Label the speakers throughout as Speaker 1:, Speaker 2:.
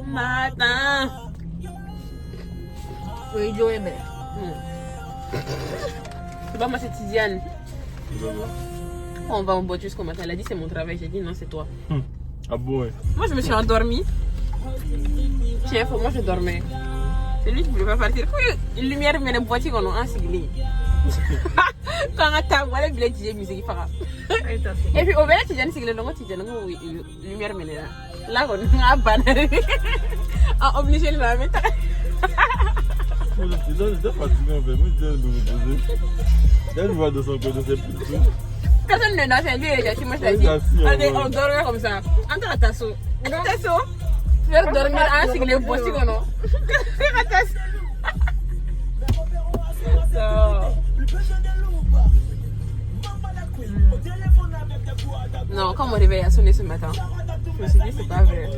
Speaker 1: Matin.
Speaker 2: Oui, Joe mais.
Speaker 1: C'est pas moi, c'est Tidiane. On va en boîte jusqu'au matin. Elle a dit c'est mon travail. J'ai dit non, c'est toi.
Speaker 3: Ah bon, ouais.
Speaker 1: Moi, je me suis endormie. Tiens, moi, je dormais. C'est lui qui voulait pas partir. Une lumière, mais une boîte, on a un siglé. Quand on a voilà, il y a musique. Et puis, au moins, Tidiane, siglé, donc, Tidiane, lumière, mais là, on a banné. On obligé de la mettre.
Speaker 3: J'étais fatigué en fait. Moi, je me reposer. Là, je vois de son côté, c'est plus tout.
Speaker 1: Personne ne l'a fait. Lui, il a dit, moi, je l'ai dit. On dormait comme ça. Entre la tasse. Tasse. Faire dormir un siglé, bossy, non? Faire la tasse. Non, quand mon réveil a sonné ce matin, je me suis dit c'est pas vrai.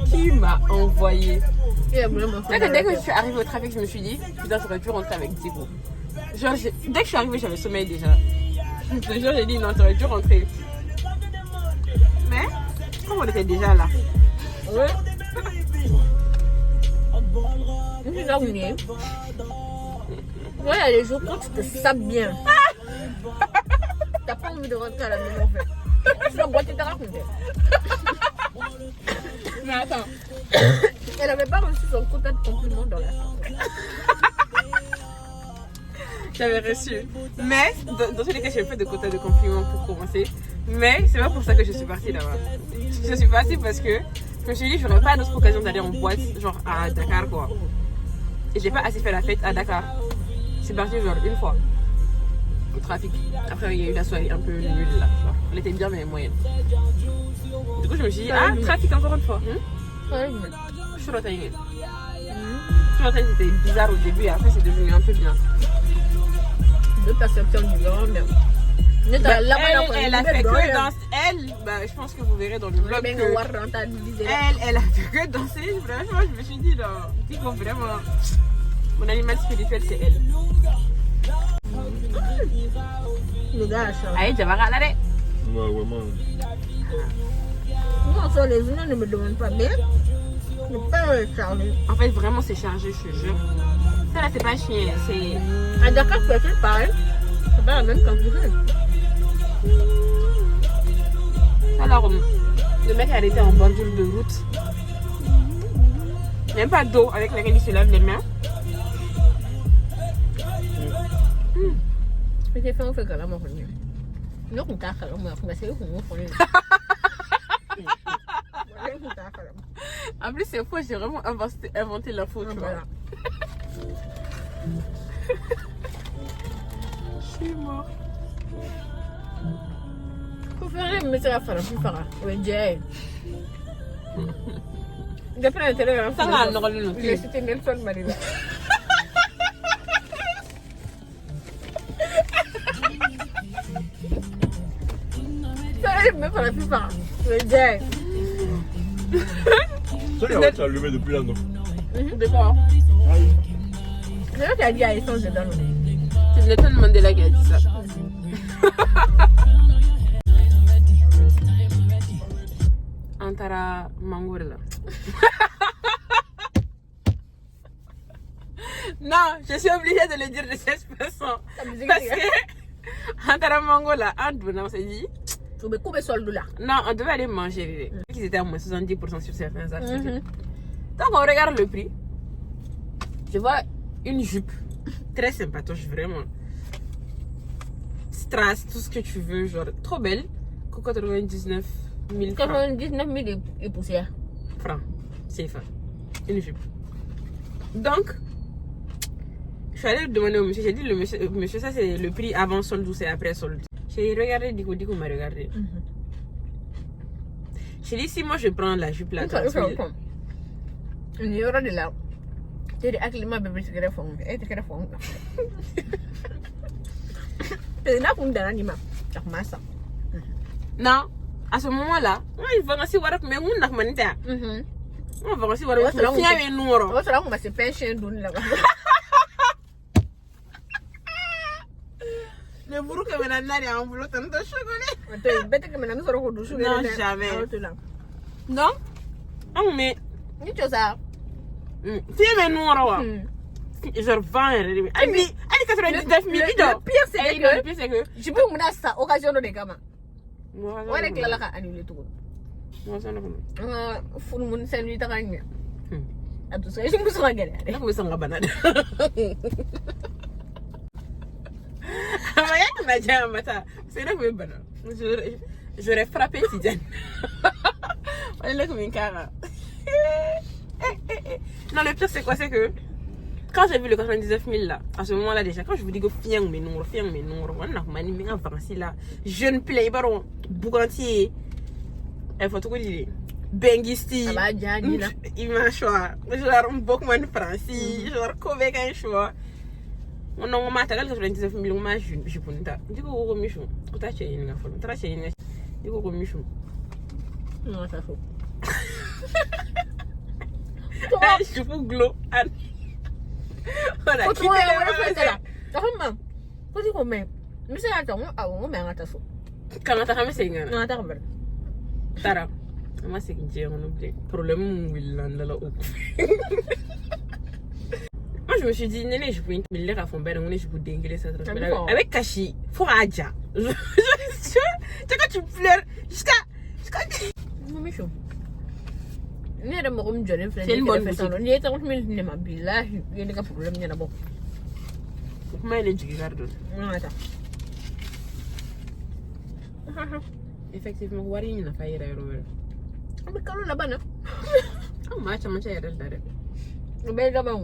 Speaker 1: Qui m'a envoyé? Dès que je suis arrivée au trafic, je me suis dit putain, j'aurais dû rentrer avec Diego. Genre, dès que je suis arrivée, j'avais sommeil déjà. Le jour, j'ai dit non, t'aurais dû rentrer. Mais, comme on était déjà là.
Speaker 2: Ouais. Je suis là où il est. Ouais, il y a des jours quand tu te sapes bien. T'as pas envie de rentrer à la maison en fait. Tu vas boire, tu t'as raconté.
Speaker 1: Mais attends.
Speaker 2: Elle avait pas reçu son quota de compliments dans la soirée.
Speaker 1: J'avais reçu. Mais, dans tous les cas, j'ai fait de quota de compliments pour commencer. Mais, c'est pas pour ça que je suis partie là-bas. Je suis partie parce que je me suis dit, j'aurais pas d'autre occasion d'aller en boîte, genre à Dakar quoi. Et j'ai pas assez fait la fête à Dakar. Je suis partie genre une fois. Au trafic. Après, il y a eu la soirée un peu nulle là. Genre, elle était bien, mais moyenne. Du coup, je me suis dit, ah, trafic encore une fois. Je suis retournée. C'était bizarre au début et après, c'est devenu un peu bien.
Speaker 2: De perception du grand, mais.
Speaker 1: Elle a fait que danser. Elle, bah, je pense que vous verrez dans le vlog que elle a fait que danser. Franchement, je me suis dit, non, il faut vraiment. Mon animal spirituel, c'est elle.
Speaker 2: Le gars,
Speaker 1: Aïe, tu vas regarder.
Speaker 3: Ouais, vraiment.
Speaker 2: Moi, sur les unes ne me demandent pas bien. Je peux pas charger.
Speaker 1: En fait, vraiment, c'est chargé, je te jure. Ça là, c'est pas chien, c'est.
Speaker 2: À Dakar, tu as fait pareil. C'est pas la même quantité.
Speaker 1: Alors, le mec a arrêté en bordure de route. Même pas d'eau avec laquelle il se lave les mains.
Speaker 2: J'ai fait un fait quand même. Non, on t'a fait un c'est
Speaker 1: En plus, c'est faux, j'ai vraiment inventé l'info, tu vois. Je suis mort.
Speaker 2: Faut faire un message à faire plus fort. Oui, Jay. D'après la télé, c'était Nelson Mandela. Ça me fait la plus fort. Oui, Jay.
Speaker 3: Tu as allumé depuis là, non?
Speaker 1: D'accord.
Speaker 2: C'est là qui a dit à Essence dedans.
Speaker 1: C'est Nelson Mandela qui a dit ça. Antara Mangour là. Non, je suis obligée de le dire de cette façon. Parce que Antara Mangour là, on s'est dit. Non, on devait aller manger. Ils étaient à moins 70% sur certains articles. Donc on regarde le prix. Je vois une jupe très sympatoche, vraiment. Strass, tout ce que tu veux, genre trop belle. 99 000 francs.
Speaker 2: 99 000 et poussière.
Speaker 1: Francs, c'est ça. Une jupe. Donc, je suis allée demander au monsieur. J'ai dit, monsieur, ça c'est le prix avant solde ou c'est après solde. J'ai regardé, Dico m'a regardé. J'ai dit, si moi je prends la jupe là, 30 000.
Speaker 2: Il y aura de là. Tu dis, actuellement, bébé, tu es fond. Tu es fond. Tu es là pour me donner ça.
Speaker 1: Non, à ce moment-là, il va aussi voir mais on n'a pas de on va aussi voir
Speaker 2: on va se faire chien là-bas.
Speaker 1: Le bourreau que maintenant il y a un boulot tant de chocolat.
Speaker 2: Bête que maintenant nous serons au douche.
Speaker 1: Non, jamais. Donc, Ah, mais.
Speaker 2: Ni tu ça.
Speaker 1: C'est mes noirs. Genre 20 euros. Allez, 99 000.
Speaker 2: Le pire, c'est que.
Speaker 1: que.
Speaker 2: Je peux me ça, occasion de gamins. Ouais, les là, annuler tout.
Speaker 1: Moi, ça ne va pas.
Speaker 2: Full moon, c'est lui, t'as gagné. À tout ça, je me suis regardé.
Speaker 1: Là, vous êtes en banane. C'est là que vous banane. J'aurais frappé Tidiane. On est là comme une cara. Non, le pire, c'est quoi? C'est que quand j'ai vu le 99 000 là, à ce moment-là déjà, quand je vous dis que fiang mes noms, on a mani mais avancé là, jeune play baron, bougantier, il faut tout dire. Bengisti, il m'a choisi. Genre, beaucoup de Francis, genre, Kobe, un choix. On a maté 99 000, on m'a joué. Je peux pas. Du coup, on michon. On t'a acheté une affaire. On t'a acheté une. Du coup, on michon.
Speaker 2: Non, ça faut.
Speaker 1: Je peux glow. On a quitté
Speaker 2: les là. Comment? Faut dire combien? Mais c'est attends, on met un tasso.
Speaker 1: Comment t'as ramené ça?
Speaker 2: Non, attends,
Speaker 1: Tara. Moi, c'est que j'ai un problème. Moi, je me suis dit, Néné, je peux une mille à fond, ben, je peux dégueuler ça. Avec Kashi, faut Adja. Tu vois, quand tu pleures, jusqu'à.
Speaker 2: Non, mais chaud. Il y a des moments où je ne fais pas.
Speaker 1: C'est une bonne
Speaker 2: chose. Il y a des moments où je ne m'habille là. Il y a des problèmes. Il y a des problèmes.
Speaker 1: Comment elle est du garde?
Speaker 2: Non, attends.
Speaker 1: Effectivement, Wari n'a pas erreur.
Speaker 2: Mais quand on l'a banne.
Speaker 1: Oh, moi, tu m'as erreur là.
Speaker 2: Mais là-bas.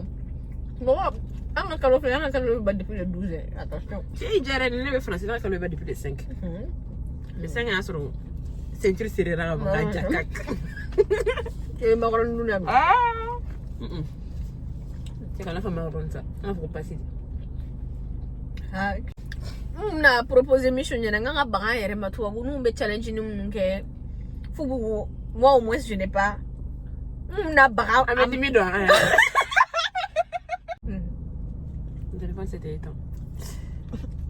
Speaker 2: Bon, on a quand on va depuis le 12. Attention.
Speaker 1: Si Jared ne veut français, on le bat depuis le 5. Le 5 est sur ceinture serrée à mon jacac.
Speaker 2: Et ma grande nous n'a
Speaker 1: Ah! C'est quand la femme a ça. On va passer.
Speaker 2: On a proposé mission. Il y a un bain et un matou. Nous on challenge nous que faut moi au moins je n'ai pas. On a bain.
Speaker 1: Ah mais dis-moi donc. Le téléphone c'était éteint.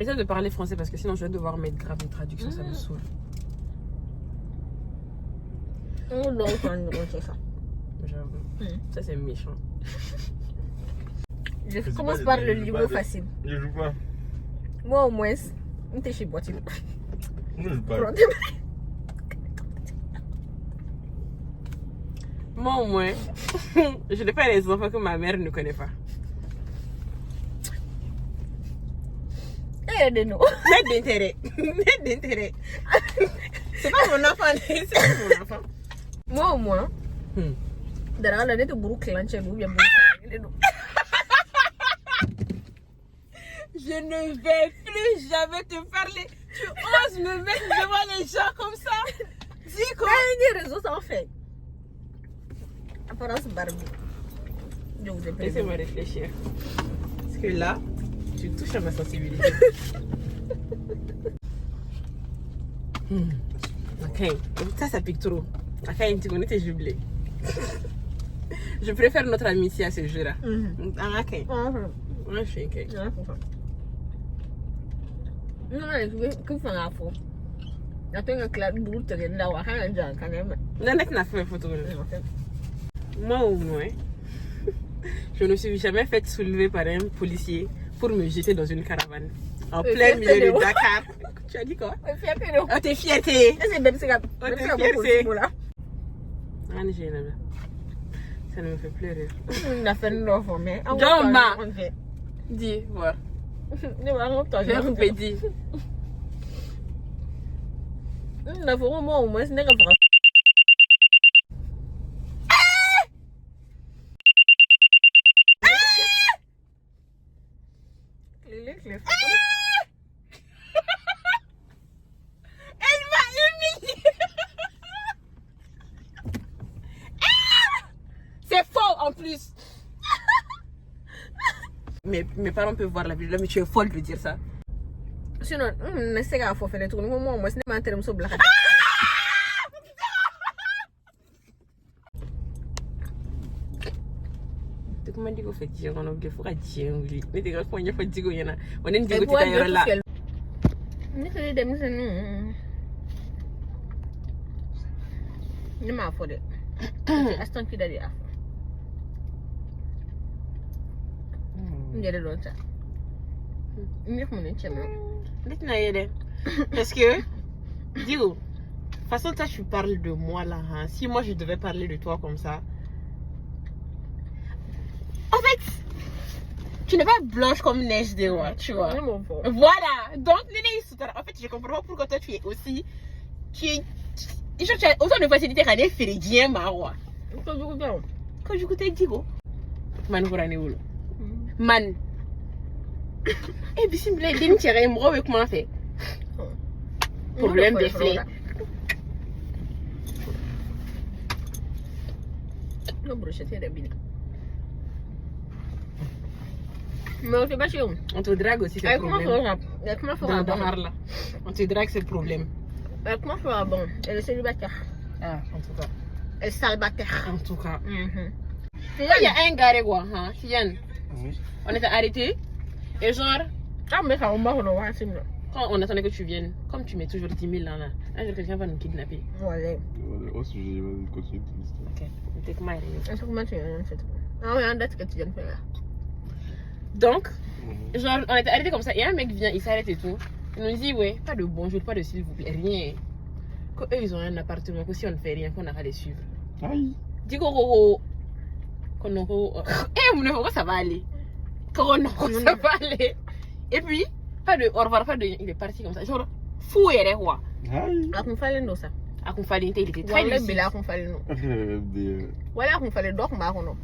Speaker 1: Essaye de parler français parce que sinon je vais devoir mettre grave une traduction, ça me saoule.
Speaker 2: On doit faire ça.
Speaker 1: J'avoue. Ça c'est méchant.
Speaker 2: Je commence par le niveau facile.
Speaker 3: Je joue pas.
Speaker 2: Moi au moins, on t'es chez Boîtier.
Speaker 3: Moi je joue pas.
Speaker 1: Moi au moins, je n'ai pas les enfants que ma mère ne connaît pas.
Speaker 2: Aide-nous.
Speaker 1: Net d'intérêt. C'est pas mon enfant, c'est pas mon enfant.
Speaker 2: Moi au moins, derrière la nette de bourreau clanché, nous bien
Speaker 1: Je ne vais plus jamais te parler. Tu oses me mettre devant les gens comme ça? Dis quoi?
Speaker 2: Les réseaux sont faits. Apparence Barbie. Je vous ai pris.
Speaker 1: Laissez-moi réfléchir. Parce que là, tu touches à ma sensibilité. Ok, ça pique trop. Ok, tu connais tes jubilés. Je préfère notre amitié à ce jeu-là. Ok. Moi, je suis ok.
Speaker 2: Non, que faire un faux. Attends, un clap brut, tu là, on a un jan quand même.
Speaker 1: Nanette n'a fait une photo. Moi au moins, je ne me suis jamais fait soulever par un policier pour me jeter dans une caravane. En plein milieu de Dakar. Tu as dit quoi? Oh, t'es fierté.
Speaker 2: C'est même ça.
Speaker 1: Ça ne me fait plus rire.
Speaker 2: On a fait une offre, mais.
Speaker 1: Jamba! Dis, voilà. J'ai un petit.
Speaker 2: On a fait au moins, ce n'est pas vrai.
Speaker 1: Elle m'a humiliée. C'est faux en plus. Mes parents peuvent voir la vidéo, mais tu es folle de dire ça.
Speaker 2: Sinon, on essaie de faire des trucs. Moi, ce n'est pas un terme sur blague.
Speaker 1: Comment dire qu'on fait dire on a oublié faut dire oui mais des gars quand il faut dire qu'il y en a on est dit que tu es là
Speaker 2: Ni ma fode. Aston ki dari afo. Ngere don ça. Ni ko ne chema.
Speaker 1: Dites-moi, Yédé. Parce que, dis-moi, de toute façon, toi, tu parles de moi là. Hein. Si moi, je devais parler de toi comme ça. En fait, tu n'es pas blanche comme neige de moi, tu vois. Voilà. Donc, en fait, je comprends pas pourquoi toi, tu es aussi. Tu es autant de facilité qu'à des féridien, ma roi. Quand je goûtais, dis-moi. Man, vous en où? Man. Et puis, si vous voulez, des tirer, moi, avec comment faire? Problème de flé.
Speaker 2: Non, brochette de bine. Mais on fait pas chez nous.
Speaker 1: On te drague aussi, c'est le problème.
Speaker 2: Comment faire
Speaker 1: Dans
Speaker 2: un
Speaker 1: Dahar, là. On te drague, c'est le problème.
Speaker 2: Comment faire un bon? Elle est célibataire.
Speaker 1: Ah, en tout cas.
Speaker 2: Elle est célibataire.
Speaker 1: En tout cas.
Speaker 2: Il
Speaker 1: y a un gars, quoi, hein, Sian. On était arrêtés. Et genre,
Speaker 2: quand
Speaker 1: on attendait que tu viennes, comme tu mets toujours 10 000 là, un jour quelqu'un va nous kidnapper.
Speaker 2: Ouais.
Speaker 3: Au sujet, vas-y, continue ton histoire.
Speaker 1: Ok, on take my
Speaker 2: est-ce que tu viens de faire? Ah oui, en date que tu viens de faire.
Speaker 1: Donc, genre, on était arrêtés comme ça, et un mec vient, il s'arrête et tout. Il nous dit, ouais, pas de bonjour, pas de s'il vous plaît, rien. Qu'eux, ils ont un appartement, que si on ne fait rien, qu'on n'a qu'à les suivre.
Speaker 3: Aïe.
Speaker 1: Dis qu'on ça va aller. Ça va aller. Et puis, pas de au revoir, pas de. Il est parti comme ça. Genre, fou et quoi.
Speaker 3: Aïe.
Speaker 2: A qu'on fallait nous ça.
Speaker 1: A qu'on fallait, il était très lucide.
Speaker 2: Voilà, qu'on fallait nous.
Speaker 3: MDR.
Speaker 2: Voilà, qu'on fallait donc ma hono.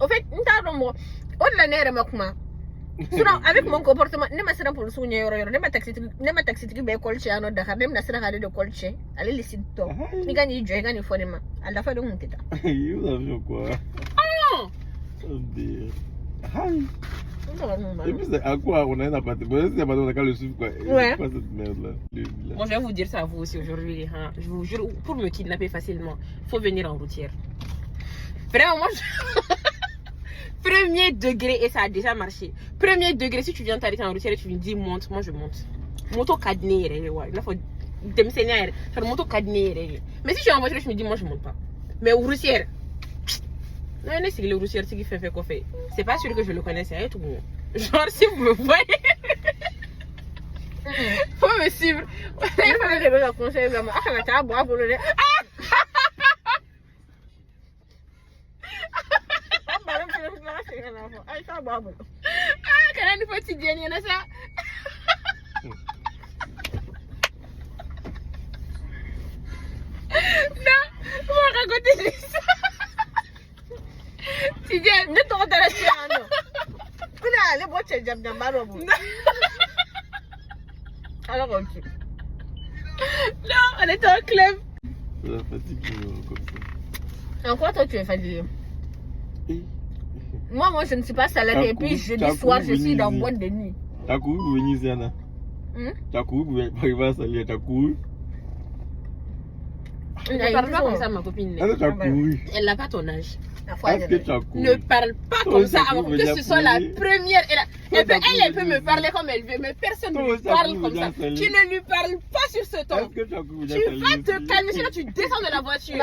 Speaker 2: En fait, nous t'avons moi. On l'a n'air ma kuma. Sinon, avec mon comportement, ne m'a pas pour le souvenir, ne m'a taxi qui be colche à notre même la sera de colche. Allez, les sites. Ni gagne, je gagne forcément. À la fin de mon tête.
Speaker 3: Vous avez quoi?
Speaker 1: Ah non!
Speaker 3: MDR. Aïe. Et puis, à quoi on a un appartement? C'est pas dans le suivre quoi.
Speaker 2: Ouais.
Speaker 3: Pas cette merde là.
Speaker 1: Moi, je vais vous dire ça à vous aussi aujourd'hui. Hein. Je vous jure, pour me kidnapper facilement, il faut venir en routière. Vraiment, moi, premier degré, et ça a déjà marché. Premier degré, si tu viens t'arrêter en routière et tu me dis monte, moi je monte. Moto cadené, ouais. Là, faut t'enseigner. Faire moto cadené. Mais si je suis en voiture, je me dis, moi je monte pas. Mais en routière. Non, c'est le routière qui fait quoi fait. C'est pas sûr que je le connaisse, hein, tout. Genre, si vous me voyez, faut me suivre.
Speaker 2: Il fallait que je le conseille vraiment. Ah, mais t'as boire pour le lait.
Speaker 1: Ah, quand même, il faut dire, il y en a ça. Non, on va raconter ça. Tu dis,
Speaker 2: ne t'en intéresse pas, non. Tu l'as, les boîtes, j'ai bien marre. Alors, on tue.
Speaker 1: Non, on était en club.
Speaker 3: C'est la fatigue comme ça.
Speaker 2: En quoi toi tu es fatigué? Moi, je ne suis pas salarié. Et puis, jeudi soir, je suis dans boîte de nuit.
Speaker 3: T'as couru pour venir ici, Anna? T'as couru pour arriver à salir, t'as couru?
Speaker 1: Ne parle pas comme ça, ma copine.
Speaker 3: T'as couru?
Speaker 1: Elle n'a pas ton âge.
Speaker 3: Est-ce que tu as couru?
Speaker 1: Ne parle pas comme ça avant que ce soit la première. Elle peut me parler comme elle veut, mais personne ne lui parle comme ça. Tu ne lui parles pas sur ce ton. Tu vas te calmer, sinon tu descends de la voiture.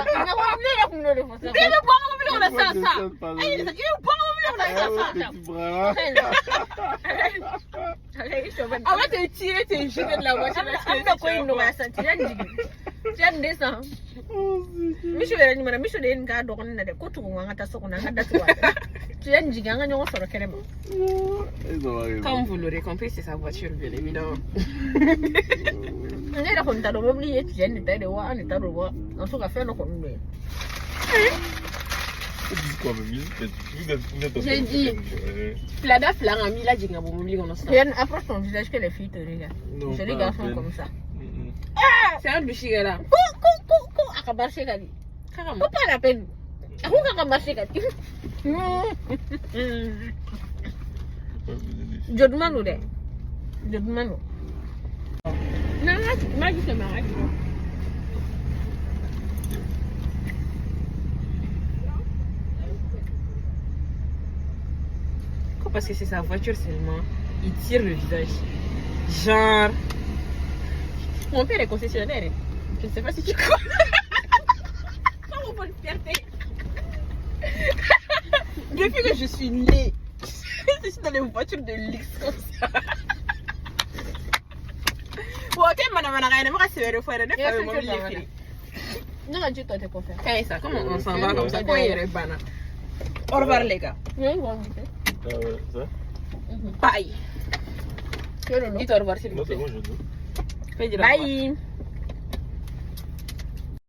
Speaker 1: On va te tirer, te jeter de la voiture.
Speaker 2: Tu descends. Michou est animé, Michou est une garde, on a des côtes ou un attaque, on a un attaque. Tu es une gigante, on sort carrément.
Speaker 1: Comme vous l'aurez compris, c'est sa voiture, bien évidemment.
Speaker 2: On est là, on t'a oublié, tu viens de t'aider, on est à revoir. En tout cas, faire nos conduits.
Speaker 1: J'ai dit, Flada Flarami, là, j'ai dit, on oublie qu'on a ça.
Speaker 2: Approche ton visage que les filles te regardent. Je les garçons comme ça.
Speaker 1: C'est un bichig là.
Speaker 2: Akabashi kali.
Speaker 1: Carrément.
Speaker 2: Pas la peine. Aku akabashi kali. Jodmanu de. Jodmanu. Non, moi je sais marrer.
Speaker 1: Parce que c'est sa voiture seulement, il tire le visage. Genre. Mon père est concessionnaire. Je ne sais pas si tu connais.
Speaker 2: Depuis que je suis née, je suis dans les voitures de luxe comme ça.
Speaker 1: Ok, madame, on a rien à voir, c'est le frère de
Speaker 2: Non, dis toi tes coiffeurs.
Speaker 1: Eh, ça, comment on s'en va comme ça? Quand il y a les bananes. Au revoir, les gars.
Speaker 2: Oui, bon,
Speaker 3: Ah ouais, ça?
Speaker 1: Bye.
Speaker 2: tu es le nom.
Speaker 1: Dites au revoir, s'il
Speaker 3: Non,
Speaker 1: vous
Speaker 3: c'est
Speaker 1: plaît.
Speaker 3: bon, je dis.
Speaker 1: Fais dire au revoir.
Speaker 2: Bye.